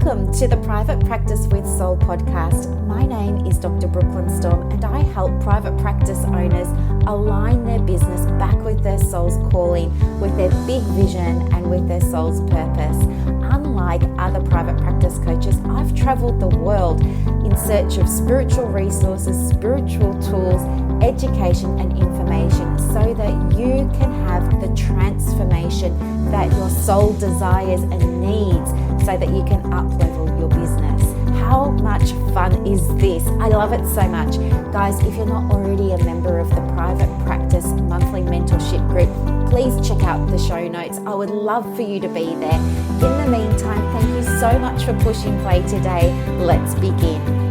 Welcome to the Private Practice with Soul podcast. My name is Dr. Brooklyn Storme, and I help private practice owners align their business back with their soul's calling, with their big vision and with their soul's purpose. Unlike other private practice coaches, I've traveled the world in search of spiritual resources, spiritual tools, education and information so that you can have the transformation that your soul desires and needs so that you can up-level your business. How much fun is this? I love it so much. Guys, if you're not already a member of the Private Practice Monthly Mentorship Group, please check out the show notes. I would love for you to be there. In the meantime, thank you so much for pushing play today. Let's begin.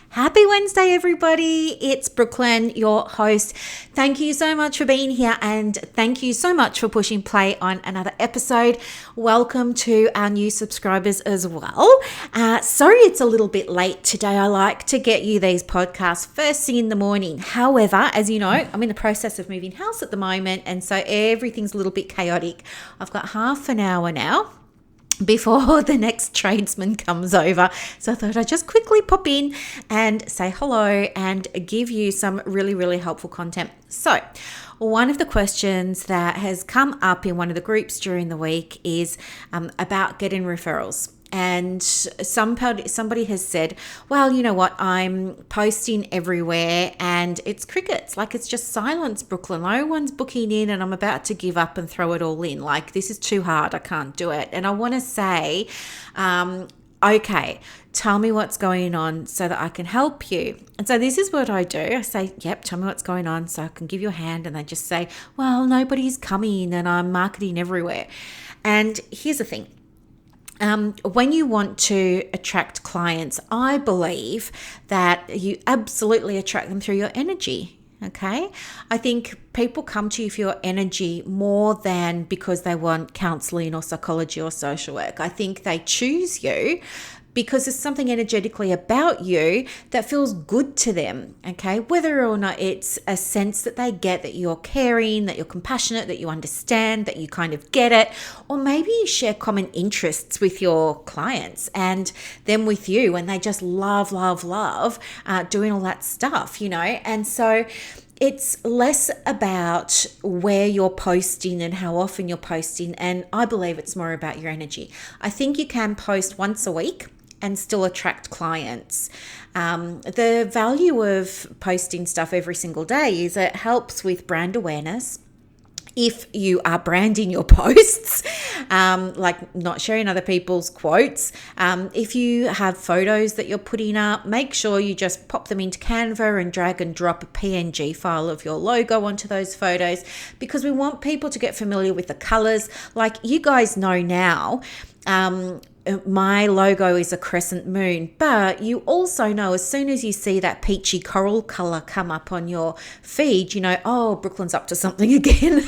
Happy Wednesday, everybody. It's Brooklyn, your host. Thank you so much for being here, and thank you so much for pushing play on another episode. Welcome to our new subscribers as well. Sorry it's a little bit late today. I like to get you these podcasts first thing in the morning. However, as you know, I'm in the process of moving house at the moment, and so everything's a little bit chaotic. I've got half an hour now before the next tradesman comes over. So I thought I'd just quickly pop in and say hello and give you some really, really helpful content. So one of the questions that has come up in one of the groups during the week is about getting referrals. And somebody has said, well, you know what, I'm posting everywhere and it's crickets. Like, it's just silence, Brooklyn. No one's booking in and I'm about to give up and throw it all in. Like, this is too hard. I can't do it. And I want to say, okay, tell me what's going on so that I can help you. And so this is what I do. I say, yep, tell me what's going on so I can give you a hand. And they just say, well, nobody's coming and I'm marketing everywhere. And here's the thing. When you want to attract clients, I believe that you absolutely attract them through your energy. Okay. I think people come to you for your energy more than because they want counseling or psychology or social work. I think they choose you because there's something energetically about you that feels good to them, okay? Whether or not it's a sense that they get that you're caring, that you're compassionate, that you understand, that you kind of get it, or maybe you share common interests with your clients and them with you, and they just love doing all that stuff, you know? And so it's less about where you're posting and how often you're posting, and I believe it's more about your energy. I think you can post once a week and still attract clients. The value of posting stuff every single day is it helps with brand awareness. If you are branding your posts, like not sharing other people's quotes, if you have photos that you're putting up, make sure you just pop them into Canva and drag and drop a PNG file of your logo onto those photos, because we want people to get familiar with the colors. Like, you guys know now, my logo is a crescent moon, but you also know as soon as you see that peachy coral color come up on your feed, you know, oh, Brooklyn's up to something again.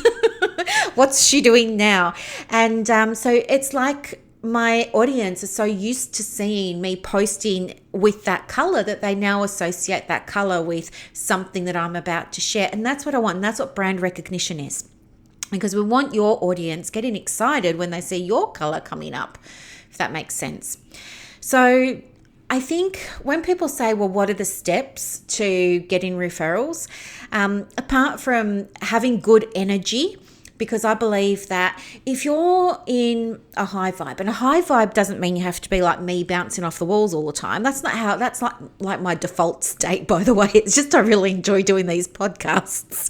What's she doing now? And so it's like my audience is so used to seeing me posting with that color that they now associate that color with something that I'm about to share. And that's what I want. And that's what brand recognition is, because we want your audience getting excited when they see your color coming up, if that makes sense. So I think when people say, well, what are the steps to getting referrals? Apart from having good energy, because I believe that if you're in a high vibe, and a high vibe doesn't mean you have to be like me bouncing off the walls all the time. That's like my default state, by the way. It's just I really enjoy doing these podcasts.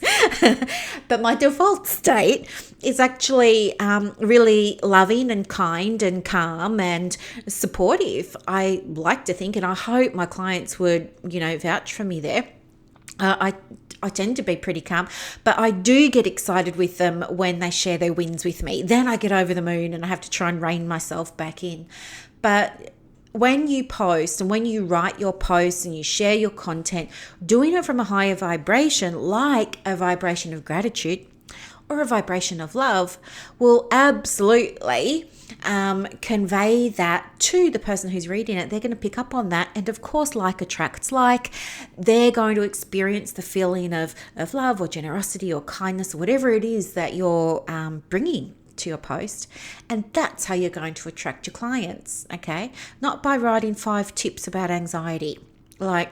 But my default state is actually really loving and kind and calm and supportive. I like to think, and I hope my clients would, vouch for me there. I tend to be pretty calm, but I do get excited with them when they share their wins with me. Then I get over the moon and I have to try and rein myself back in. But when you post and when you write your posts and you share your content, doing it from a higher vibration, like a vibration of gratitude or a vibration of love, will absolutely convey that to the person who's reading it. They're going to pick up on that. And of course, like attracts like, they're going to experience the feeling of love or generosity or kindness or whatever it is that you're bringing to your post. And that's how you're going to attract your clients, okay? Not by writing 5 tips about anxiety. Like,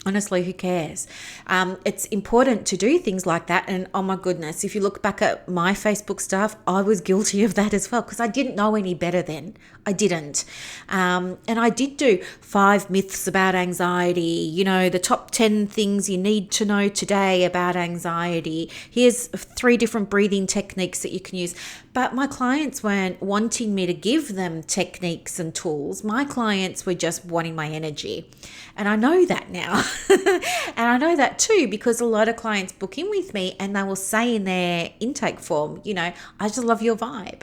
honestly, who cares? It's important to do things like that. And oh my goodness, if you look back at my Facebook stuff, I was guilty of that as well because I didn't know any better then. I didn't. And I did do 5 myths about anxiety, the top 10 things you need to know today about anxiety. Here's 3 different breathing techniques that you can use. But my clients weren't wanting me to give them techniques and tools. My clients were just wanting my energy. And I know that now. And I know that too because a lot of clients book in with me and they will say in their intake form, I just love your vibe.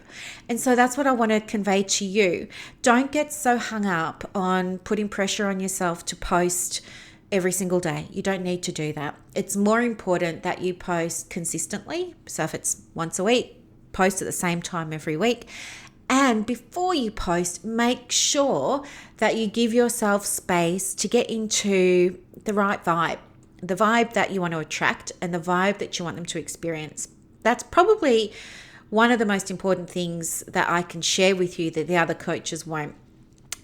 And so that's what I want to convey to you. Don't get so hung up on putting pressure on yourself to post every single day. You don't need to do that. It's more important that you post consistently. So if it's once a week, post at the same time every week. And before you post, make sure that you give yourself space to get into the right vibe, the vibe that you want to attract and the vibe that you want them to experience. That's probably one of the most important things that I can share with you that the other coaches won't.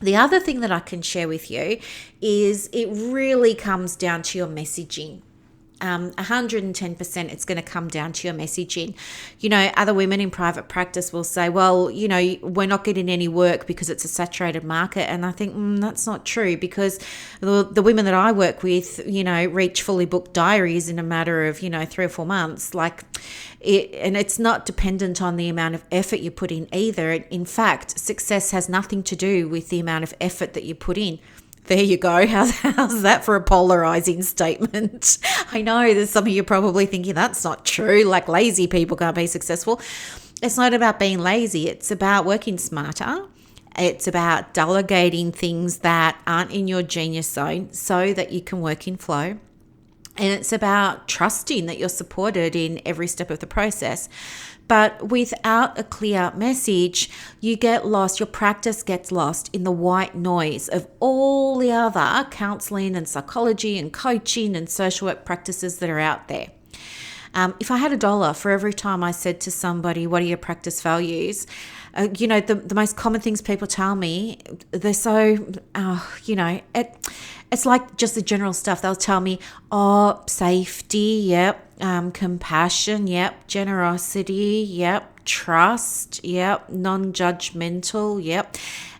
The other thing that I can share with you is it really comes down to your messaging. 110% it's going to come down to your messaging. Other women in private practice will say, well, we're not getting any work because it's a saturated market. And I think that's not true because the women that I work with, reach fully booked diaries in a matter of, 3 or 4 months. And it's not dependent on the amount of effort you put in either. In fact, success has nothing to do with the amount of effort that you put in. There you go. How's that for a polarizing statement? I know there's some of you probably thinking that's not true. Like lazy people can't be successful. It's not about being lazy. It's about working smarter. It's about delegating things that aren't in your genius zone so that you can work in flow. And it's about trusting that you're supported in every step of the process. But without a clear message, you get lost. Your practice gets lost in the white noise of all the other counseling and psychology and coaching and social work practices that are out there. If I had $1 for every time I said to somebody, what are your practice values? The most common things people tell me, they're so, it's like just the general stuff. They'll tell me, safety, yep. Compassion, yep. Generosity, yep. Trust, yep. Non-judgmental, yep.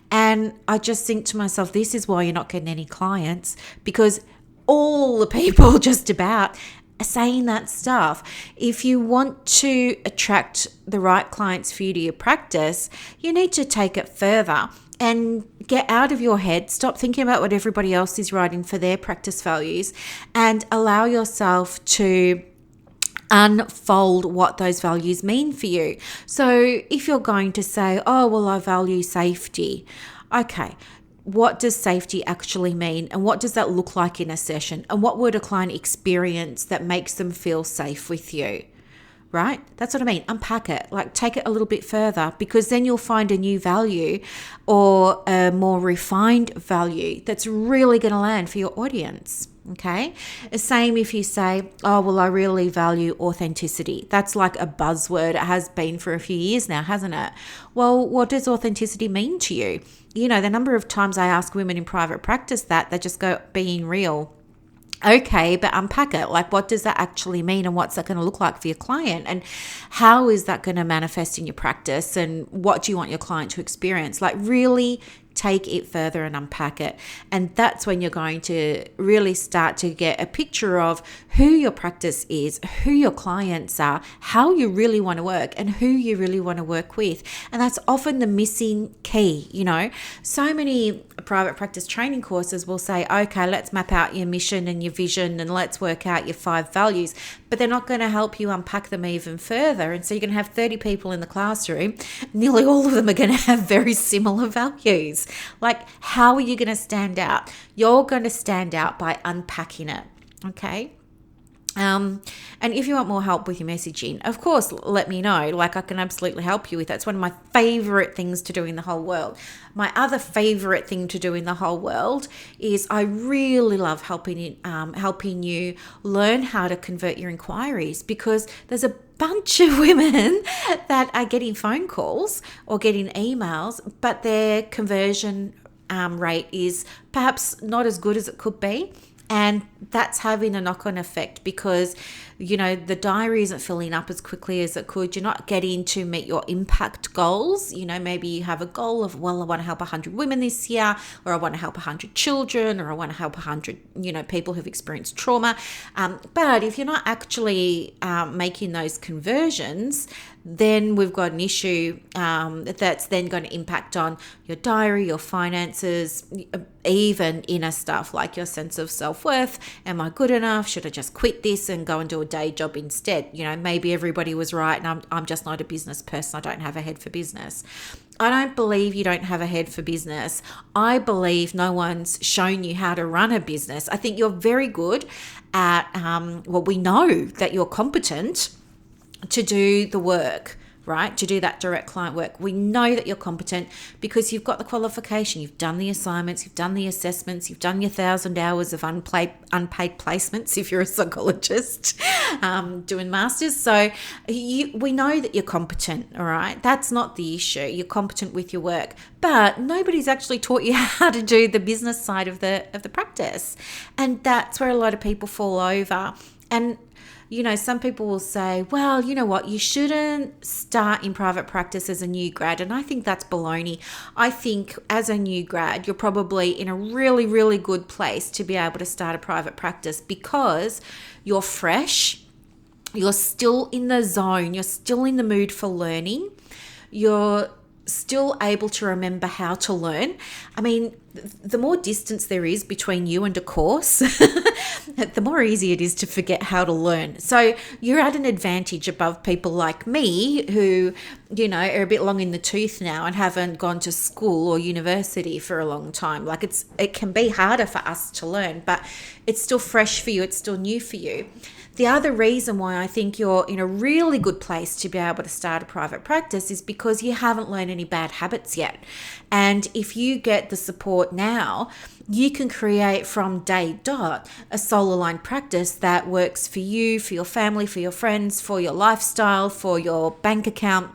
And I just think to myself, this is why you're not getting any clients, because all the people just about are saying that stuff. If you want to attract the right clients for you to your practice, you need to take it further and get out of your head. Stop thinking about what everybody else is writing for their practice values and allow yourself to unfold what those values mean for you. So if you're going to say, I value safety. Okay, what does safety actually mean? And what does that look like in a session? And what would a client experience that makes them feel safe with you? Right? That's what I mean. Unpack it, take it a little bit further, because then you'll find a new value or a more refined value that's really going to land for your audience. Okay. The same if you say, I really value authenticity. That's like a buzzword. It has been for a few years now, hasn't it? Well, what does authenticity mean to you? The number of times I ask women in private practice that, they just go, being real. Okay, but unpack it. What does that actually mean, and what's that going to look like for your client, and how is that going to manifest in your practice, and what do you want your client to experience? Really take it further and unpack it. And that's when you're going to really start to get a picture of who your practice is, who your clients are, how you really want to work, and who you really want to work with. And that's often the missing key. So many private practice training courses will say, okay, let's map out your mission and your vision and let's work out your 5 values, but they're not going to help you unpack them even further. And so you're going to have 30 people in the classroom. Nearly all of them are going to have very similar values. How are you going to stand out? You're going to stand out by unpacking it. Okay. And if you want more help with your messaging, of course, let me know. I can absolutely help you with that. It's one of my favorite things to do in the whole world. My other favorite thing to do in the whole world is I really love helping you learn how to convert your inquiries, because there's a bunch of women that are getting phone calls or getting emails, but their conversion rate is perhaps not as good as it could be. And that's having a knock-on effect because, the diary isn't filling up as quickly as it could. You're not getting to meet your impact goals. Maybe you have a goal of, well, I want to help 100 women this year, or I want to help 100 children, or I want to help 100, people who've experienced trauma. But if you're not actually making those conversions, then we've got an issue that's then going to impact on your diary, your finances, even inner stuff like your sense of self-worth. Am I good enough? Should I just quit this and go and do a day job instead? Maybe everybody was right and I'm just not a business person. I don't have a head for business. I don't believe you don't have a head for business. I believe no one's shown you how to run a business. I think you're very good at, we know that you're competent to do the work, right? To do that direct client work. We know that you're competent because you've got the qualification, you've done the assignments, you've done the assessments, you've done your 1,000 hours of unpaid placements if you're a psychologist doing masters. So we know that you're competent, all right? That's not the issue. You're competent with your work, but nobody's actually taught you how to do the business side of the practice. And that's where a lot of people fall over. And some people will say, well, you know what, you shouldn't start in private practice as a new grad. And I think that's baloney. I think as a new grad, you're probably in a really, really good place to be able to start a private practice because you're fresh, you're still in the zone, you're still in the mood for learning, you're still able to remember how to learn. I mean, the more distance there is between you and a course, the more easy it is to forget how to learn. So you're at an advantage above people like me who, are a bit long in the tooth now and haven't gone to school or university for a long time. Like it can be harder for us to learn, but it's still fresh for you. It's still new for you. The other reason why I think you're in a really good place to be able to start a private practice is because you haven't learned any bad habits yet. And if you get the support now, you can create from day dot a soul-aligned practice that works for you, for your family, for your friends, for your lifestyle, for your bank account.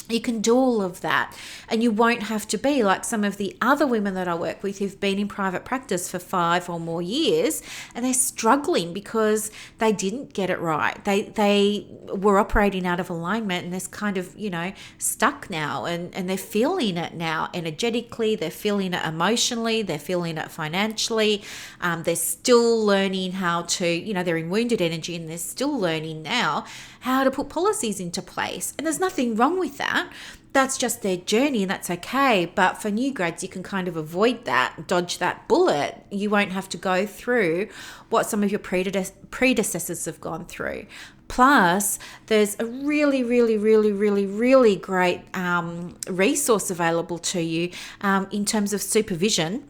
You can do all of that and you won't have to be like some of the other women that I work with who've been in private practice for 5 or more years and they're struggling because they didn't get it right. They were operating out of alignment and they're kind of, stuck now and they're feeling it now energetically, they're feeling it emotionally, they're feeling it financially. They're still learning how to, they're in wounded energy and they're still learning now how to put policies into place. And there's nothing wrong with that. That's just their journey and that's okay. But for new grads, you can kind of avoid that, dodge that bullet. You won't have to go through what some of your predecessors have gone through. Plus, there's a really, really, really, really, really great resource available to you in terms of supervision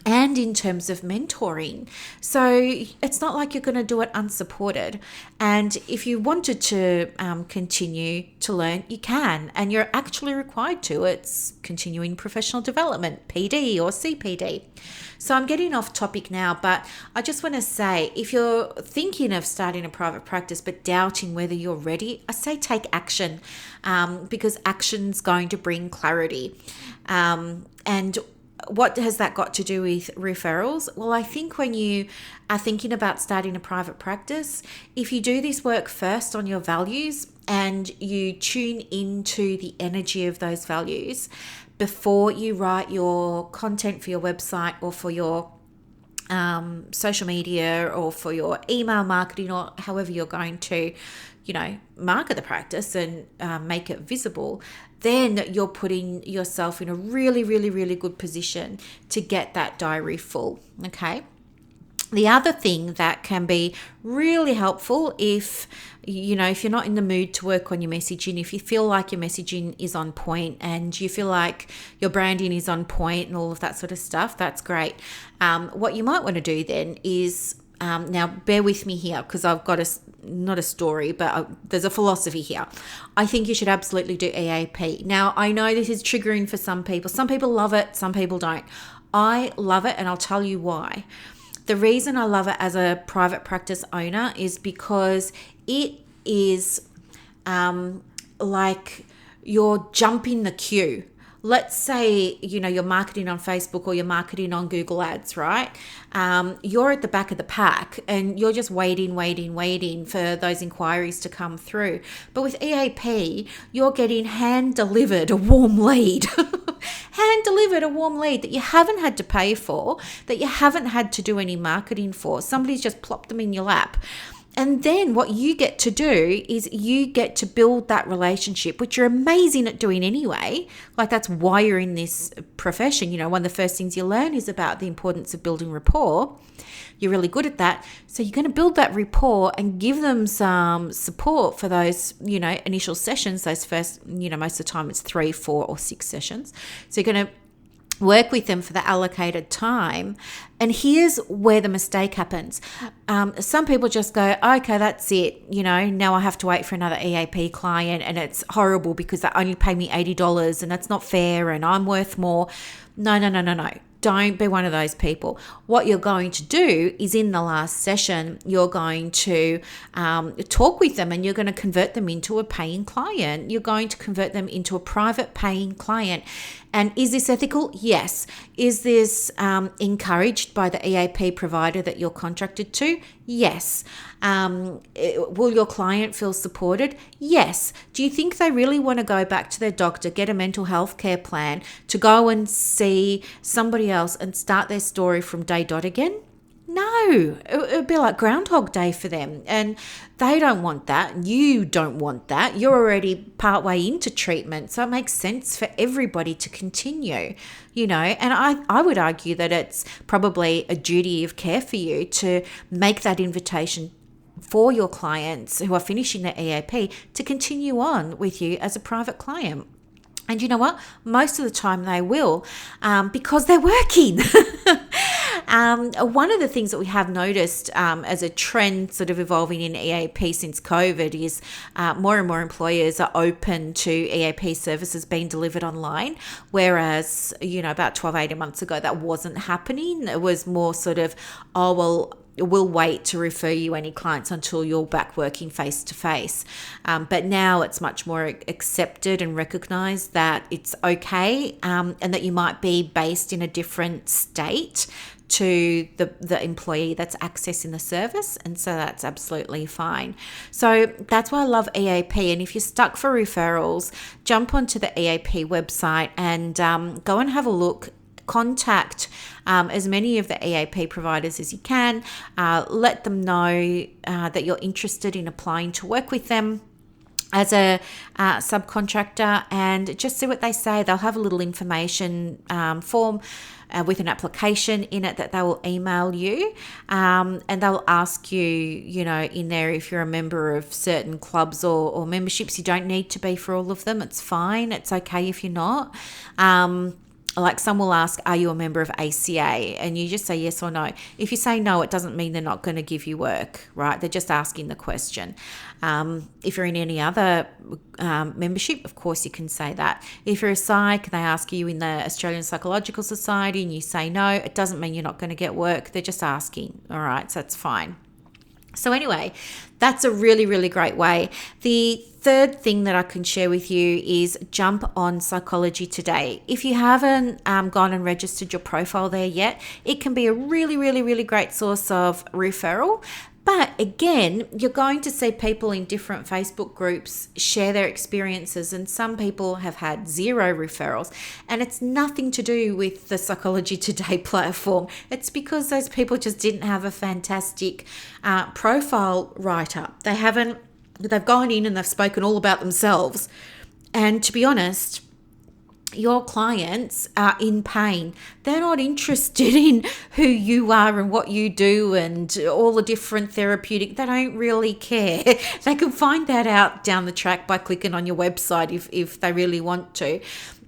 and in terms of mentoring. So it's not like you're going to do it unsupported. And if you wanted to continue to learn, you can, and you're actually required to. It's continuing professional development, PD or CPD. So I'm getting off topic now, but I just want to say, if you're thinking of starting a private practice but doubting whether you're ready, I say take action because action's going to bring clarity. And what has that got to do with referrals? Well, I think when you are thinking about starting a private practice, if you do this work first on your values and you tune into the energy of those values before you write your content for your website or for your social media or for your email marketing or however you're going to, market the practice and make it visible, then you're putting yourself in a really, really, really good position to get that diary full, okay? The other thing that can be really helpful if you're not in the mood to work on your messaging, if you feel like your messaging is on point and you feel like your branding is on point and all of that sort of stuff, that's great. What you might want to do then is, now bear with me here because I've got not a story, but there's a philosophy here. I think you should absolutely do EAP. Now, I know this is triggering for some people. Some people love it, some people don't. I love it and I'll tell you why. The reason I love it as a private practice owner is because it is like you're jumping the queue. Let's say, you're marketing on Facebook or you're marketing on Google Ads, right? You're at the back of the pack and you're just waiting for those inquiries to come through. But with EAP, you're getting hand-delivered a warm lead. Hand-delivered a warm lead that you haven't had to pay for, that you haven't had to do any marketing for. Somebody's just plopped them in your lap. And then what you get to do is you get to build that relationship, which you're amazing at doing anyway. Like, that's why you're in this profession. One of the first things you learn is about the importance of building rapport. You're really good at that. So you're going to build that rapport and give them some support for those, initial sessions, those first, most of the time it's 3, 4, or 6 sessions. So you're going to work with them for the allocated time. And here's where the mistake happens. Some people just go, okay, that's it. Now I have to wait for another EAP client and it's horrible because they only pay me $80 and that's not fair and I'm worth more. No. Don't be one of those people. What you're going to do is in the last session, you're going to talk with them and you're going to convert them into a paying client. You're going to convert them into a private paying client. And is this ethical? Yes. Is this encouraged by the EAP provider that you're contracted to? Yes. Will your client feel supported? Yes. Do you think they really want to go back to their doctor, get a mental health care plan, to go and see somebody else and start their story from day dot again? No, it would be like Groundhog Day for them. And they don't want that. You don't want that. You're already partway into treatment. So it makes sense for everybody to continue, And I would argue that it's probably a duty of care for you to make that invitation for your clients who are finishing their EAP to continue on with you as a private client. And you know what? Most of the time they will, because they're working. One of the things that we have noticed as a trend sort of evolving in EAP since COVID is more and more employers are open to EAP services being delivered online, whereas, about 12, 18 months ago, that wasn't happening. It was more sort of, we'll wait to refer you any clients until you're back working face to face. But now it's much more accepted and recognized that it's okay, and that you might be based in a different state to the employee that's accessing the service. And so that's absolutely fine. So that's why I love EAP. And if you're stuck for referrals, jump onto the EAP website and go and have a look. Contact as many of the EAP providers as you can. Let them know that you're interested in applying to work with them as a subcontractor, and just see what they say. They'll have a little information form with an application in it that they will email you, and they'll ask you, in there if you're a member of certain clubs or memberships. You don't need to be for all of them. It's fine. It's okay if you're not. Like some will ask, are you a member of ACA? And you just say yes or no. If you say no, it doesn't mean they're not going to give you work, right? They're just asking the question. If you're in any other membership, of course you can say that. If you're a psych, they ask you in the Australian Psychological Society and you say no, it doesn't mean you're not going to get work. They're just asking, all right? So that's fine. So anyway, that's a really, really great way. The third thing that I can share with you is jump on Psychology Today. If you haven't gone and registered your profile there yet, it can be a really, really, really great source of referral. But again, you're going to see people in different Facebook groups share their experiences, and some people have had 0 referrals, and it's nothing to do with the Psychology Today platform. It's because those people just didn't have a fantastic profile write-up. They've gone in and they've spoken all about themselves. And to be honest, your clients are in pain. They're not interested in who you are and what you do and all the different therapeutic. They don't really care. They can find that out down the track by clicking on your website if they really want to.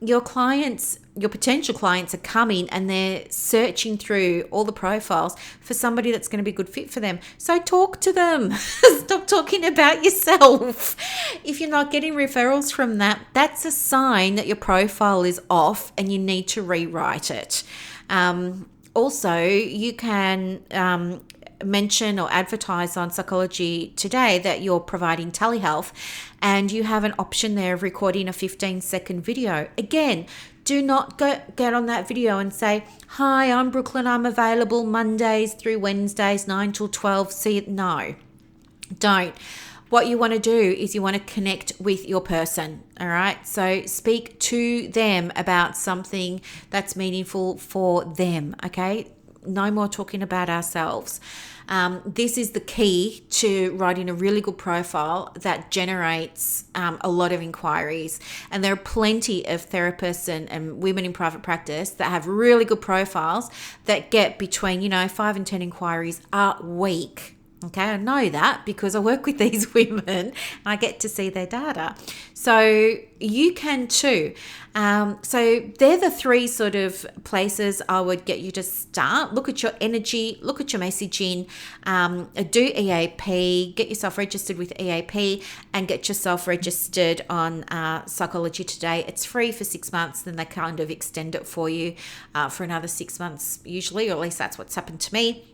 Your clients, your potential clients are coming and they're searching through all the profiles for somebody that's going to be a good fit for them. So talk to them. Stop talking about yourself. If you're not getting referrals from that, that's a sign that your profile is off and you need to rewrite it. Also, you can mention or advertise on Psychology Today that you're providing telehealth, and you have an option there of recording a 15-second video. Again, do not get on that video and say, "Hi, I'm Brooklyn. I'm available Mondays through Wednesdays, 9 till 12. See it." No, don't. What you want to do is you want to connect with your person, all right? So speak to them about something that's meaningful for them, okay? No more talking about ourselves. This is the key to writing a really good profile that generates a lot of inquiries. And there are plenty of therapists and women in private practice that have really good profiles that get between, 5 and 10 inquiries a week. Okay, I know that because I work with these women and I get to see their data. So you can too. So they're the three sort of places I would get you to start. Look at your energy, look at your messaging, do EAP, get yourself registered with EAP and get yourself registered on Psychology Today. It's free for 6 months, then they kind of extend it for you for another 6 months usually, or at least that's what's happened to me.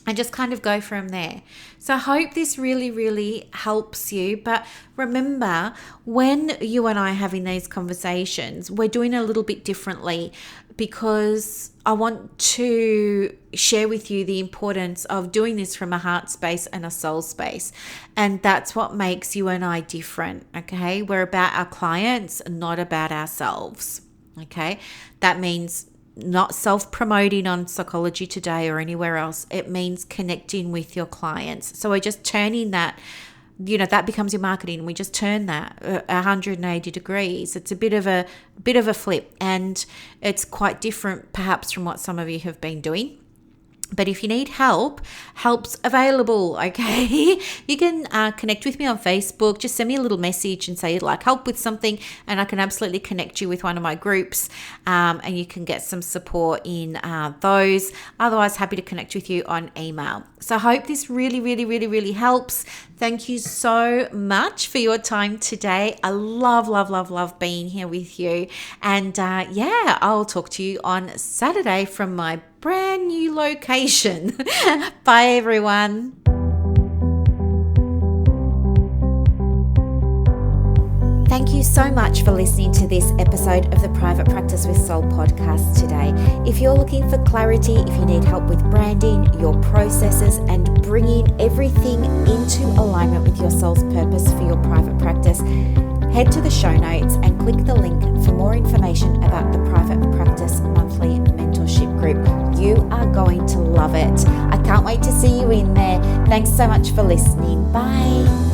And just kind of go from there. So I hope this really, really helps you. But remember, when you and I are having these conversations, we're doing it a little bit differently because I want to share with you the importance of doing this from a heart space and a soul space. And that's what makes you and I different, okay? We're about our clients, not about ourselves, okay? That means not self-promoting on Psychology Today or anywhere else. It means connecting with your clients. So we're just turning that, that becomes your marketing. We just turn that 180 degrees. It's a bit of a flip, and it's quite different perhaps from what some of you have been doing. But if you need help's available, okay? You can connect with me on Facebook. Just send me a little message and say you'd like help with something, and I can absolutely connect you with one of my groups, and you can get some support in those. Otherwise, happy to connect with you on email. So I hope this really, really, really, really helps. Thank you so much for your time today. I love, love, love, love being here with you. And I'll talk to you on Saturday from my brand new location. Bye, everyone. Thank you so much for listening to this episode of the Private Practice with Soul podcast today. If you're looking for clarity, if you need help with branding, your processes, and bringing everything into alignment with your soul's purpose for your private practice, head to the show notes and click the link for more information about the Private Practice Monthly Mentorship Group. You are going to love it. I can't wait to see you in there. Thanks so much for listening. Bye.